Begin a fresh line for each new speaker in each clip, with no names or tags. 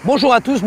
Bonjour à tous,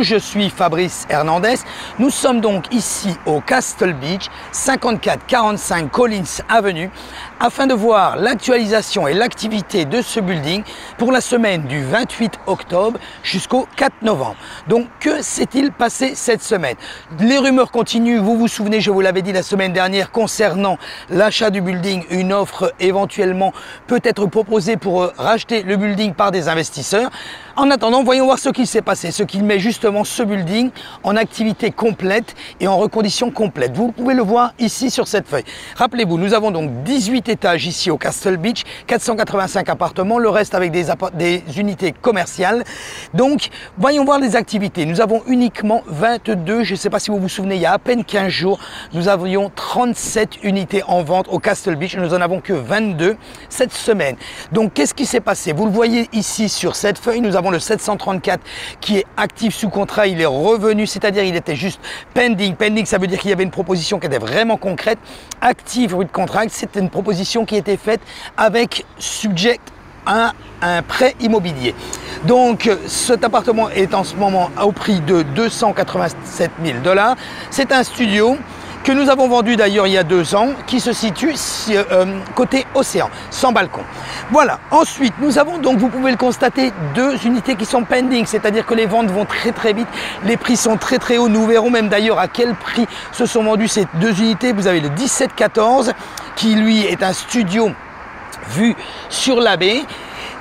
je suis Fabrice Hernandez. Nous sommes donc ici au Castle Beach, 5445 Collins Avenue, afin de voir l'actualisation et l'activité de ce building pour la semaine du 28 octobre jusqu'au 4 novembre. Donc, que s'est-il passé cette semaine? Les rumeurs continuent, vous vous souvenez, je vous l'avais dit la semaine dernière, concernant l'achat du building, une offre éventuellement peut être proposée pour racheter le building par des investisseurs. En attendant, voyons voir ce qui s'est passé, ce qui met justement ce building en activité complète et en recondition complète. Vous pouvez le voir ici sur cette feuille. Rappelez-vous, nous avons donc 18 étages ici au Castle Beach, 485 appartements, le reste avec des unités commerciales. Donc, voyons voir les activités. Nous avons uniquement 22, je ne sais pas si vous vous souvenez, il y a à peine 15 jours, nous avions 37 unités en vente au Castle Beach. Nous en avons que 22 cette semaine. Donc, qu'est-ce qui s'est passé? Vous le voyez ici sur cette feuille, nous avons le 734 qui est actif sous contrat, il est revenu, c'est-à-dire il était juste pending. Pending, ça veut dire qu'il y avait une proposition qui était vraiment concrète. Active with contract, c'était une proposition qui était faite avec subject à un prêt immobilier. Donc cet appartement est en ce moment au prix de 287 000 $. C'est un studio que nous avons vendu d'ailleurs il y a 2 ans, qui se situe côté océan, sans balcon. Voilà, ensuite nous avons donc, vous pouvez le constater, 2 unités qui sont pending, c'est-à-dire que les ventes vont très vite, les prix sont très hauts. Nous verrons même d'ailleurs à quel prix se sont vendues ces 2 unités. Vous avez le 1714 qui lui est un studio vu sur la baie,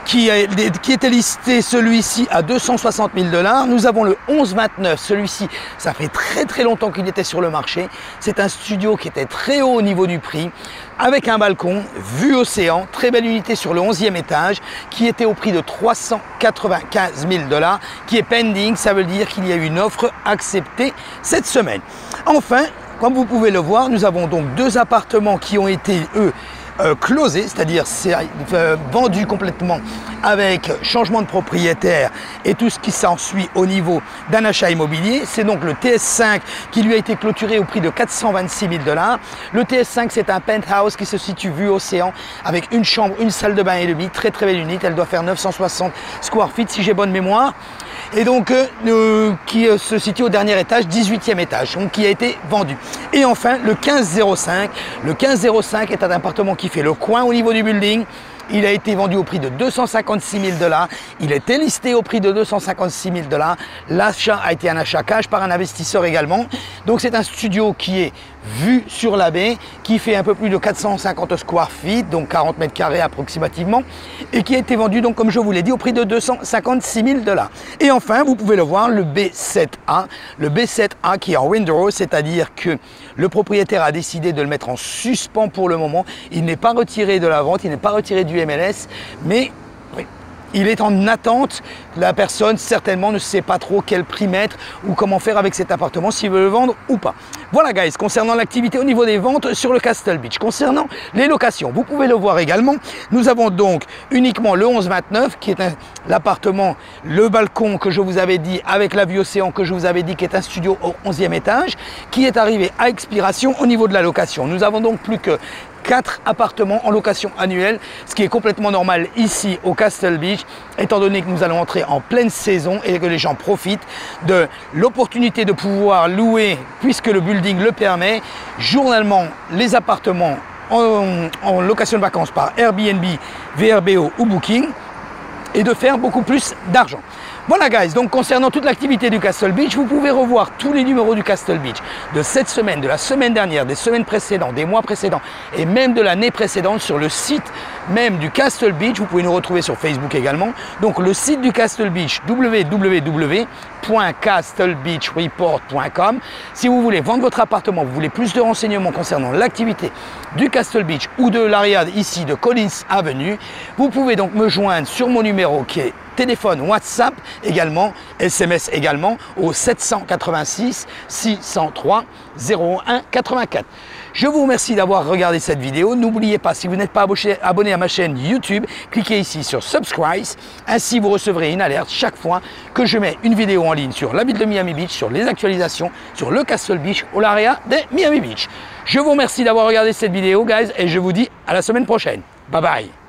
qui était listé celui-ci à 260 000 $. Nous avons le 1129, celui-ci, ça fait très longtemps qu'il était sur le marché. C'est un studio qui était très haut au niveau du prix, avec un balcon, vue océan, très belle unité sur le 11e étage, qui était au prix de 395 000 $, qui est pending, ça veut dire qu'il y a eu une offre acceptée cette semaine. Enfin, comme vous pouvez le voir, nous avons donc 2 appartements qui ont été, eux, closé, c'est-à-dire vendu complètement avec changement de propriétaire et tout ce qui s'ensuit au niveau d'un achat immobilier. C'est donc le TS5 qui lui a été clôturé au prix de 426 000 $. Le TS5, c'est un penthouse qui se situe vue océan avec une chambre, une salle de bain et demie, très belle unité. Elle doit faire 960 square feet si j'ai bonne mémoire. Et donc qui se situe au dernier étage, 18e étage, donc qui a été vendu. Et enfin le 1505. Le 1505 est un appartement qui fait le coin au niveau du building. Il a été vendu au prix de 256 000 $. Il était listé au prix de 256 000 $. L'achat a été un achat cash par un investisseur également. Donc c'est un studio qui est vu sur la baie, qui fait un peu plus de 450 square feet, donc 40 mètres carrés approximativement, et qui a été vendu, donc comme je vous l'ai dit, au prix de 256 000 $. Et enfin, vous pouvez le voir, le B7A. Le B7A qui est en windrow, c'est-à-dire que le propriétaire a décidé de le mettre en suspens pour le moment. Il n'est pas retiré de la vente, il n'est pas retiré du MLS, mais oui, il est en attente. La personne certainement ne sait pas trop quel prix mettre ou comment faire avec cet appartement, s'il veut le vendre ou pas. Voilà guys, concernant l'activité au niveau des ventes sur le Castle Beach. Concernant les locations, vous pouvez le voir également, nous avons donc uniquement le 1129 qui est l'appartement, le balcon que je vous avais dit avec la vue océan que je vous avais dit, qui est un studio au 11e étage, qui est arrivé à expiration au niveau de la location. Nous avons donc plus que 4 appartements en location annuelle, ce qui est complètement normal ici au Castle Beach, étant donné que nous allons entrer en pleine saison et que les gens profitent de l'opportunité de pouvoir louer, puisque le building le permet, journalement les appartements en location de vacances par Airbnb, VRBO ou Booking, et de faire beaucoup plus d'argent. Voilà guys, donc concernant toute l'activité du Castle Beach, vous pouvez revoir tous les numéros du Castle Beach de cette semaine, de la semaine dernière, des semaines précédentes, des mois précédents et même de l'année précédente sur le site même du Castle Beach. Vous pouvez nous retrouver sur Facebook également. Donc le site du Castle Beach, www.castlebeachreport.com. Si vous voulez vendre votre appartement, vous voulez plus de renseignements concernant l'activité du Castle Beach ou de l'area ici de Collins Avenue, vous pouvez donc me joindre sur mon numéro qui est téléphone, WhatsApp également, SMS également au 786 603 01 84. Je vous remercie d'avoir regardé cette vidéo. N'oubliez pas, si vous n'êtes pas abonné à ma chaîne YouTube, cliquez ici sur Subscribe. Ainsi, vous recevrez une alerte chaque fois que je mets une vidéo en ligne sur la ville de Miami Beach, sur les actualisations, sur le Castle Beach ou l'area des Miami Beach. Je vous remercie d'avoir regardé cette vidéo, guys, et je vous dis à la semaine prochaine. Bye bye.